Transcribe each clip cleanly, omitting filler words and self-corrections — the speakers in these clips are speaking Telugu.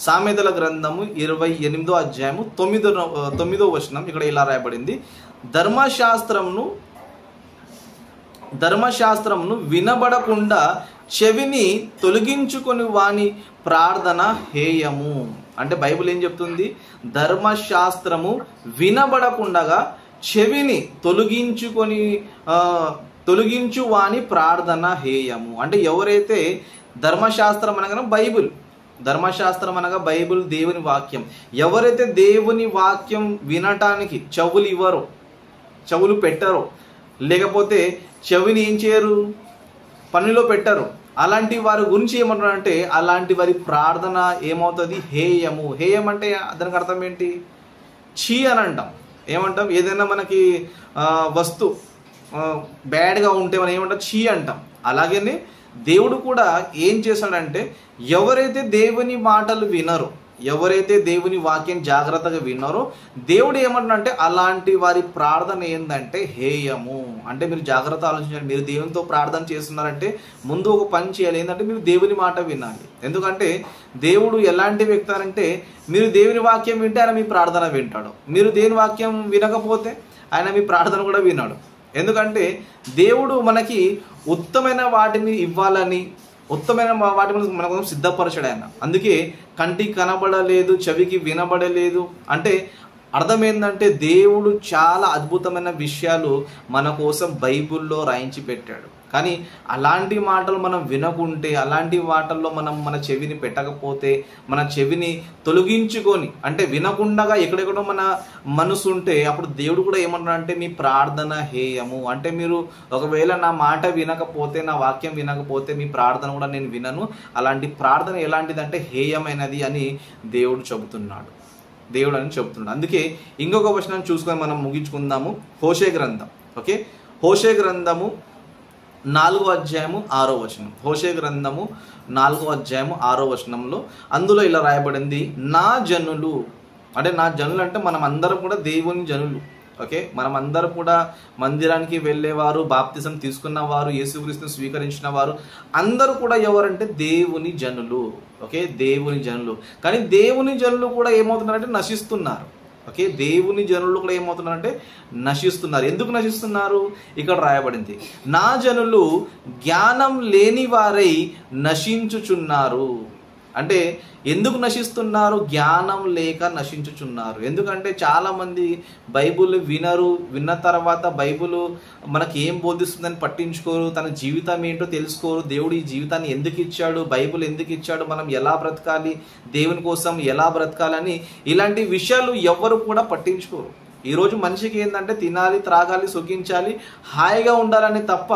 సామెతల గ్రంథము 28వ అధ్యాయము 9వ వచనం ఇక్కడ ఇలా రాయబడింది, ధర్మశాస్త్రమును వినబడకుండా చెవిని తొలగించుకొని వాని ప్రార్థన హేయము. అంటే బైబిల్ ఏం చెప్తుంది? ధర్మశాస్త్రము వినబడకుండా చెవిని తొలగించు వాని ప్రార్థన హేయము. అంటే ఎవరైతే ధర్మశాస్త్రం అనగా ధర్మశాస్త్రం అనగా బైబిల్, దేవుని వాక్యం, ఎవరైతే దేవుని వాక్యం వినటానికి చెవులు పెట్టరో, లేకపోతే చెవిని ఏం చేయరు, పనిలో పెట్టరు, అలాంటి వారి గురించి ఏమంటారంటే అలాంటి వారి ప్రార్థన ఏమవుతుంది? హేయము. హేయం అంటే దానికి అర్థం ఏంటి? చీ అని అంటాం. ఏమంటాం? ఏదైనా మనకి వస్తువు బ్యాడ్గా ఉంటే మనం ఏమంటాం? చీ అంటాం. అలాగనే దేవుడు కూడా ఏం చేశాడంటే ఎవరైతే దేవుని మాటలు వినరో, ఎవరైతే దేవుని వాక్యం జాగ్రత్తగా విన్నారో, దేవుడు ఏమంటున్నాడంటే అలాంటి వారి ప్రార్థన ఏంటంటే హేయము. అంటే మీరు జాగ్రత్త ఆలోచించండి. మీరు దేవునితో ప్రార్థన చేస్తున్నారంటే ముందు ఒక పని చేయాలి. ఏంటంటే మీరు దేవుని మాట వినాలి. ఎందుకంటే దేవుడు ఎలాంటి వ్యక్తి అంటే మీరు దేవుని వాక్యం వింటే ఆయన మీ ప్రార్థన వింటాడు. మీరు దేవుని వాక్యం వినకపోతే ఆయన మీ ప్రార్థన కూడా వినాడు. ఎందుకంటే దేవుడు మనకి ఉత్తమైన వాటిని ఇవ్వాలని, ఉత్తమైన వాటి మన కోసం సిద్ధపరచాడు ఆయన. అందుకే కంటికి కనబడలేదు, చెవికి వినబడలేదు అంటే అర్థం ఏంటంటే దేవుడు చాలా అద్భుతమైన విషయాలు మన కోసం బైబిల్లో రాయించి పెట్టాడు. కానీ అలాంటి మాటలు మనం వినకుంటే, అలాంటి మాటల్లో మనం మన చెవిని పెట్టకపోతే, మన చెవిని తొలగించుకొని అంటే వినకుండా ఎక్కడెక్కడో మన మనసు ఉంటే అప్పుడు దేవుడు కూడా ఏమంటాడంటే మీ ప్రార్థన హేయము. అంటే మీరు ఒకవేళ నా మాట వినకపోతే, నా వాక్యం వినకపోతే మీ ప్రార్థన కూడా నేను వినను. అలాంటి ప్రార్థన ఎలాంటిదంటే హేయమైనది అని దేవుడు చెబుతున్నాడు. అందుకే ఇంకొక వచనం చూసుకొని మనం ముగించుకుందాము. హోషే గ్రంథం. ఓకే, హోషే గ్రంథము 4వ అధ్యాయము 6వ వచనం. హోషే గ్రంథము 4వ అధ్యాయము 6వ వచనంలో అందులో ఇలా రాయబడింది, నా జనులు అంటే మనం అందరం కూడా దేవుని జనులు. ఓకే, మనం అందరం కూడా మందిరానికి వెళ్ళేవారు, బాప్తిజం తీసుకున్నవారు, యేసుక్రీస్తుని స్వీకరించిన వారు అందరూ కూడా ఎవరంటే దేవుని జనులు. ఓకే, దేవుని జనులు. కానీ దేవుని జనులు కూడా ఏమవుతున్నారంటే నశిస్తున్నారు. ఓకే, దేవుని జనులు కూడా ఏమవుతున్నారంటే నశిస్తున్నారు. ఎందుకు నశిస్తున్నారు? ఇక్కడ రాయబడింది, నా జనులు జ్ఞానం లేని వారై నశించుచున్నారు. అంటే ఎందుకు నశిస్తున్నారు? జ్ఞానం లేక నశించుచున్నారు. ఎందుకంటే చాలామంది బైబుల్ వినరు, విన్న తర్వాత బైబుల్ మనకి ఏం బోధిస్తుందని పట్టించుకోరు, తన జీవితం ఏంటో తెలుసుకోరు, దేవుడు ఈ జీవితాన్ని ఎందుకు ఇచ్చాడు, బైబుల్ ఎందుకు ఇచ్చాడు, మనం ఎలా బ్రతకాలి, దేవుని కోసం ఎలా బ్రతకాలని ఇలాంటి విషయాలు ఎవ్వరు కూడా పట్టించుకోరు. ఈరోజు మనిషికి ఏంటంటే తినాలి, త్రాగాలి, సుఖించాలి, హాయిగా ఉండాలని తప్ప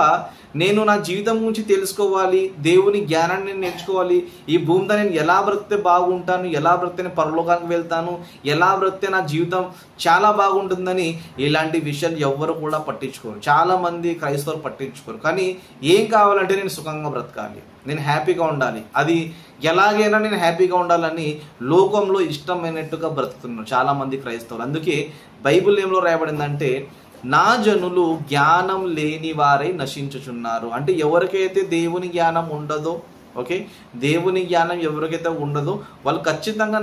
నేను నా జీవితం గురించి తెలుసుకోవాలి, దేవుని జ్ఞానాన్ని నేర్చుకోవాలి, ఈ భూమితో నేను ఎలా బ్రతికితే బాగుంటాను, ఎలా బ్రతికితే నేను పరలోకానికి వెళ్తాను, ఎలా బ్రతికితే నా జీవితం చాలా బాగుంటుందని ఇలాంటి విషయాలు ఎవ్వరు కూడా పట్టించుకోరు. చాలామంది క్రైస్తవులు పట్టించుకోరు. కానీ ఏం కావాలంటే నేను సుఖంగా బ్రతకాలి, నేను హ్యాపీగా ఉండాలి, అది ఎలాగైనా నేను హ్యాపీగా ఉండాలని లోకంలో ఇష్టమైనట్టుగా బ్రతుకుతున్నారు చాలామంది క్రైస్తవులు. అందుకే బైబిల్ ఏమో రాయబడిందంటే నా జనులు జ్ఞానం లేని వారై నశించుచున్నారు. అంటే ఎవరికైతే దేవుని జ్ఞానం ఉండదో, ఓకే, దేవుని జ్ఞానం ఎవరికైతే ఉండదో వాళ్ళు ఖచ్చితంగా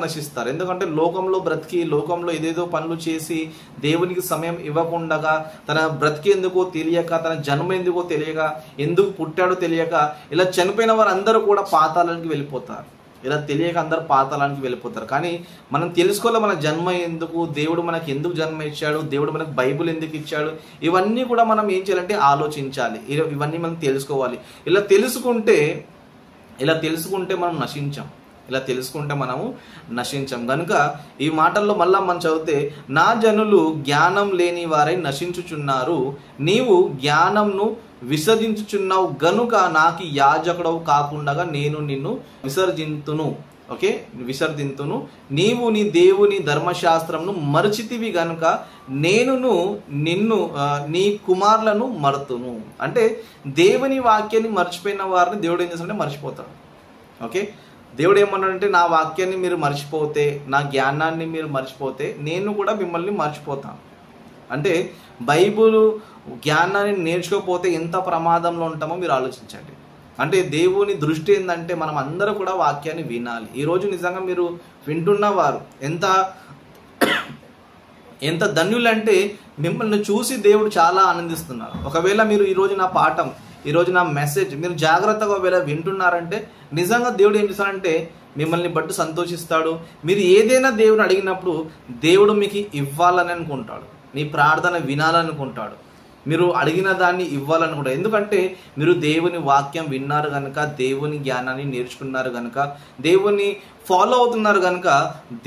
నశిస్తారు. ఎందుకంటే లోకంలో బ్రతికి, లోకంలో ఏదేదో పనులు చేసి దేవునికి సమయం ఇవ్వకుండా, తన బ్రతికేందుకో తెలియక, తన జన్మ ఎందుకో తెలియక, ఎందుకు పుట్టాడో తెలియక ఇలా చనిపోయిన వారు అందరూ కూడా పాతాళానికి వెళ్ళిపోతారు. ఇలా తెలియక అందరు పాతాళానికి వెళ్ళిపోతారు. కానీ మనం తెలుసుకోవాలి మన జన్మ ఎందుకు, దేవుడు మనకి ఎందుకు జన్మ ఇచ్చాడు, దేవుడు మనకు బైబుల్ ఎందుకు ఇచ్చాడు, ఇవన్నీ కూడా మనం ఏం చేయాలంటే ఆలోచించాలి. ఇవన్నీ మనం తెలుసుకోవాలి. ఇలా తెలుసుకుంటే మనము నశించాం. కనుక ఈ మాటల్లో మళ్ళా మనం చదివితే నా జనులు జ్ఞానం లేని వారై నశించుచున్నారు, నీవు జ్ఞానంను విసర్జించుచున్నావు గనుక నాకు యాజకుడవు కాకుండా నేను నిన్ను విసర్జింతును. ఓకే, విసర్జింతును. నీవు నీ దేవుని ధర్మశాస్త్రంను మరచితివి గనుక నేనును నిన్ను నీ కుమారులను మరుతును. అంటే దేవుని వాక్యాన్ని మర్చిపోయిన వారిని దేవుడు ఏం చేస్తాడంటే మర్చిపోతాడు. ఓకే, దేవుడు ఏమన్నాడంటే నా వాక్యాన్ని మీరు మర్చిపోతే, నా జ్ఞానాన్ని మీరు మర్చిపోతే నేను కూడా మిమ్మల్ని మర్చిపోతాను. అంటే బైబుల్ జ్ఞానాన్ని నేర్చుకోకపోతే ఎంత ప్రమాదంలో ఉంటామో మీరు ఆలోచించండి. అంటే దేవుని దృష్టి ఏంటంటే మనం అందరూ కూడా వాక్యాన్ని వినాలి. ఈరోజు నిజంగా మీరు వింటున్నవారు ఎంత ధన్యులంటే మిమ్మల్ని చూసి దేవుడు చాలా ఆనందిస్తున్నారు. ఒకవేళ మీరు ఈరోజు నా పాఠం, ఈరోజు నా మెసేజ్ మీరు జాగ్రత్తగా ఒకవేళ వింటున్నారంటే నిజంగా దేవుడు ఏం చేస్తాడంటే మిమ్మల్ని బట్టి సంతోషిస్తాడు. మీరు ఏదైనా దేవుని అడిగినప్పుడు దేవుడు మీకు ఇవ్వాలని అనుకుంటాడు, నీ ప్రార్థన వినాలనుకుంటాడు, మీరు అడిగిన దాన్ని ఇవ్వాలనుకుంటారు. ఎందుకంటే మీరు దేవుని వాక్యం విన్నారు కనుక, దేవుని జ్ఞానాన్ని నేర్చుకున్నారు కనుక, దేవుని ఫాలో అవుతున్నారు కనుక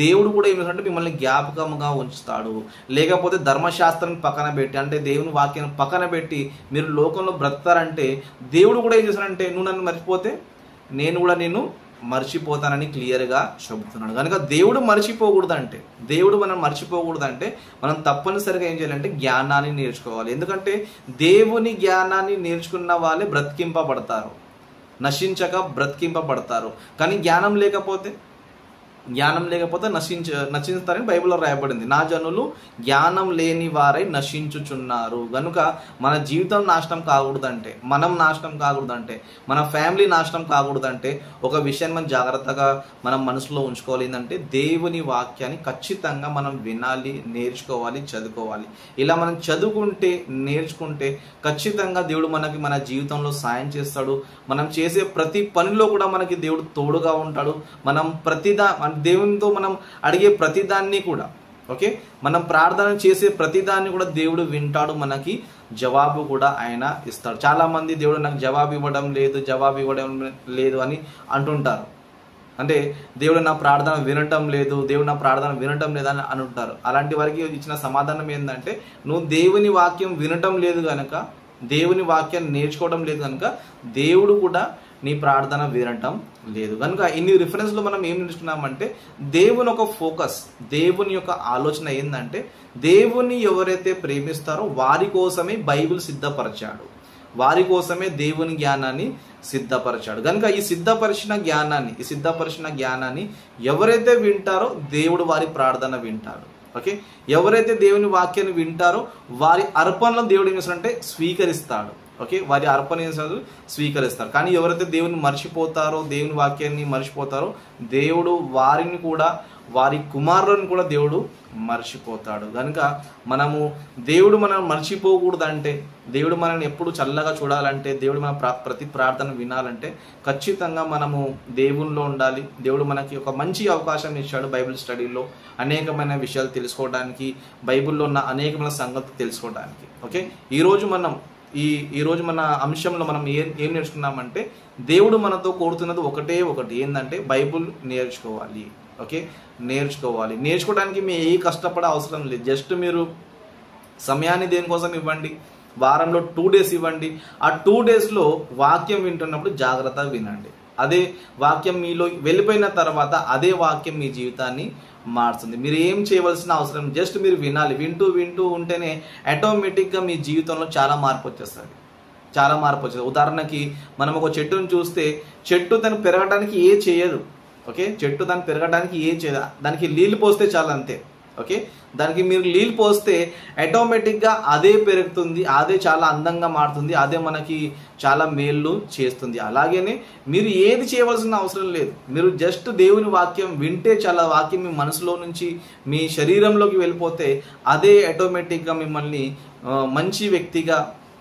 దేవుడు కూడా ఏం చేస్తాడంటే మిమ్మల్ని జ్ఞాపకంగా ఉంచుతాడు. లేకపోతే ధర్మశాస్త్రం పక్కన పెట్టి, అంటే దేవుని వాక్యాన్ని పక్కన పెట్టి మీరు లోకంలో బ్రతుకుతారంటే దేవుడు కూడా ఏం చేస్తాడంటే నువ్వు నన్ను మర్చిపోతే నేను కూడా నిన్ను మర్చిపోతానని క్లియర్గా చెబుతున్నాడు. కనుక దేవుడు మనం మర్చిపోకూడదంటే మనం తప్పనిసరిగా ఏం చేయాలంటే జ్ఞానాన్ని నేర్చుకోవాలి. ఎందుకంటే దేవుని జ్ఞానాన్ని నేర్చుకున్న వాళ్ళే బ్రతికింపబడతారు, నశించక బ్రతికింపబడతారు. కానీ జ్ఞానం లేకపోతే నశిస్తారని బైబిల్లో రాయబడింది. నా జనులు జ్ఞానం లేని వారై నశించుచున్నారు. కనుక మన జీవితం నాశనం కాకూడదంటే, మనం నాశనం కాకూడదంటే, మన ఫ్యామిలీ నాశనం కాకూడదంటే ఒక విషయాన్ని మనం జాగ్రత్తగా మనం మనసులో ఉంచుకోవాలి. ఏంటంటే దేవుని వాక్యాన్ని ఖచ్చితంగా మనం వినాలి, నేర్చుకోవాలి, చదువుకోవాలి. ఇలా మనం చదువుకుంటే, నేర్చుకుంటే ఖచ్చితంగా దేవుడు మనకి మన జీవితంలో సాయం చేస్తాడు. మనం చేసే ప్రతి పనిలో కూడా మనకి దేవుడు తోడుగా ఉంటాడు. మనం దేవునితో మనం అడిగే ప్రతిదాన్ని కూడా, ఓకే, మనం ప్రార్థన చేసే ప్రతిదాన్ని కూడా దేవుడు వింటాడు, మనకి జవాబు కూడా ఆయన ఇస్తాడు. చాలా మంది దేవుడు నాకు జవాబు ఇవ్వడం లేదు అని అంటుంటారు. అంటే దేవుడు నా ప్రార్థన వినటం లేదు అని అంటుంటారు. అలాంటి వారికి ఇచ్చిన సమాధానం ఏంటంటే నువ్వు దేవుని వాక్యం వినటం లేదు కనుక, దేవుని వాక్యాన్ని నేర్చుకోవడం లేదు కనుక దేవుడు కూడా నీ ప్రార్థన వినటం లేదు. కనుక ఇన్ని రిఫరెన్స్లో మనం ఏం నేర్చుకున్నామంటే దేవుని ఒక ఫోకస్, దేవుని యొక్క ఆలోచన ఏంటంటే దేవుని ఎవరైతే ప్రేమిస్తారో వారి కోసమే బైబిల్ సిద్ధపరిచాడు, వారి కోసమే దేవుని జ్ఞానాన్ని సిద్ధపరిచాడు. కనుక ఈ సిద్ధపరిచిన జ్ఞానాన్ని ఎవరైతే వింటారో దేవుడు వారి ప్రార్థన వింటాడు. ఓకే, ఎవరైతే దేవుని వాక్యాన్ని వింటారో వారి అర్పణలను దేవుడు ఏం చేస్తాడంటే స్వీకరిస్తాడు. ఓకే, వారి అర్పణ స్వీకరిస్తారు. కానీ ఎవరైతే దేవుని మర్చిపోతారో, దేవుని వాక్యాన్ని మర్చిపోతారో దేవుడు వారిని కూడా, వారి కుమారులను కూడా దేవుడు మర్చిపోతాడు. కనుక దేవుడు మనం మర్చిపోకూడదంటే, దేవుడు మనల్ని ఎప్పుడు చల్లగా చూడాలంటే, దేవుడు మన ప్రతి ప్రార్థన వినాలంటే ఖచ్చితంగా మనము దేవునిలో ఉండాలి. దేవుడు మనకి ఒక మంచి అవకాశం ఇచ్చాడు బైబిల్ స్టడీలో అనేకమైన విషయాలు తెలుసుకోవడానికి, బైబిల్లో ఉన్న అనేకమైన సంగతులు తెలుసుకోవడానికి. ఓకే, ఈరోజు మన అంశంలో మనం ఏం నేర్చుకున్నామంటే దేవుడు మనతో కోరుతున్నది ఒకటి ఏంటంటే బైబిల్ నేర్చుకోవాలి. ఓకే, నేర్చుకోవడానికి మీ ఏ కష్టపడే అవసరం లేదు. జస్ట్ మీరు సమయాన్ని దేనికోసం ఇవ్వండి, వారంలో 2 days ఇవ్వండి. ఆ 2 daysలో వాక్యం వింటున్నప్పుడు జాగ్రత్తగా వినండి. అదే వాక్యం మీలో వెళ్ళిపోయిన తర్వాత అదే వాక్యం మీ జీవితాన్ని మారుతుంది. మీరు ఏం చేయవలసిన అవసరం, జస్ట్ మీరు వినాలి. వింటూ ఉంటేనే ఆటోమేటిక్గా మీ జీవితంలో చాలా మార్పు వచ్చేస్తుంది. ఉదాహరణకి మనం ఒక చెట్టును చూస్తే చెట్టు తను పెరగడానికి ఏ చేయదు. ఓకే, చెట్టు దాన్ని పెరగడానికి ఏ చేయదు, దానికి నీళ్ళు పోస్తే చాలు, అంతే. ఓకే, దానికి మీరు నీళ్ళు పోస్తే ఆటోమేటిక్గా అదే పెరుగుతుంది, అదే చాలా అందంగా మారుతుంది, అదే మనకి చాలా మేలు చేస్తుంది. అలాగనే మీరు ఏది చేయవలసిన అవసరం లేదు. మీరు జస్ట్ దేవుని వాక్యం వింటే చాలా, వాక్యం మీ మనసులో నుంచి మీ శరీరంలోకి వెళ్ళిపోతే అదే ఆటోమేటిక్గా మిమ్మల్ని మంచి వ్యక్తిగా,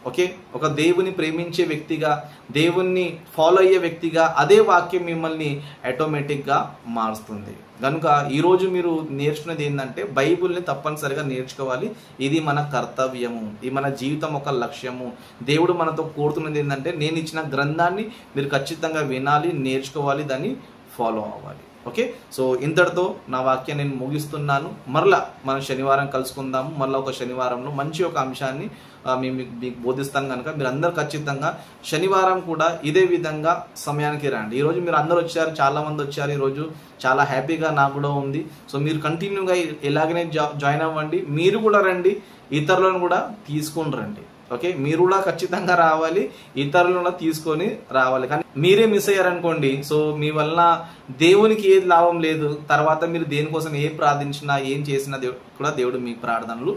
ఓకే, ఒక దేవుని ప్రేమించే వ్యక్తిగా, దేవుణ్ణి ఫాలో అయ్యే వ్యక్తిగా అదే వాక్యం మిమ్మల్ని ఆటోమేటిక్గా మారుస్తుంది. కనుక ఈరోజు మీరు నేర్చుకునేది ఏంటంటే బైబిల్ని తప్పనిసరిగా నేర్చుకోవాలి. ఇది మన కర్తవ్యము, ఇది మన జీవితం ఒక లక్ష్యము. దేవుడు మనతో కోరుతున్నది ఏంటంటే నేను ఇచ్చిన గ్రంథాన్ని మీరు ఖచ్చితంగా వినాలి, నేర్చుకోవాలి, దాన్ని ఫాలో అవ్వాలి. ఓకే, సో ఇంతటితో నా వాక్యాన్ని నేను ముగిస్తున్నాను. మరలా మనం శనివారం కలుసుకుందాము. మరలా ఒక శనివారంలో మంచి ఒక అంశాన్ని మీకు బోధిస్తాను. కనుక మీరు అందరు ఖచ్చితంగా శనివారం కూడా ఇదే విధంగా సమయానికి రండి. ఈరోజు మీరు అందరూ వచ్చారు, చాలా మంది వచ్చారు. ఈరోజు చాలా హ్యాపీగా నాకు కూడా ఉంది. సో మీరు కంటిన్యూగా ఇలాగనే జాయిన్ అవ్వండి. మీరు కూడా రండి, ఇతరులను కూడా తీసుకొని రండి. ఓకే, మీరు కూడా ఖచ్చితంగా రావాలి, ఇతరులను తీసుకొని రావాలి. కానీ మీరే మిస్ అయ్యారనుకోండి, సో మీ వల్ల దేవునికి ఏది లాభం లేదు. తర్వాత మీరు దేనికోసం ఏం ప్రార్థించినా ఏం చేసినా కూడా దేవుడు మీ ప్రార్థనలు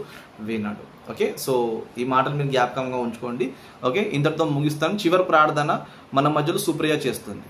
విన్నాడు. ఓకే, సో ఈ మాటలు మీరు జ్ఞాపకంగా ఉంచుకోండి. ఓకే, ఇంతటితో ముగిస్తాను. చివరి ప్రార్థన మన మధ్యలో సుప్రియ చేస్తుంది.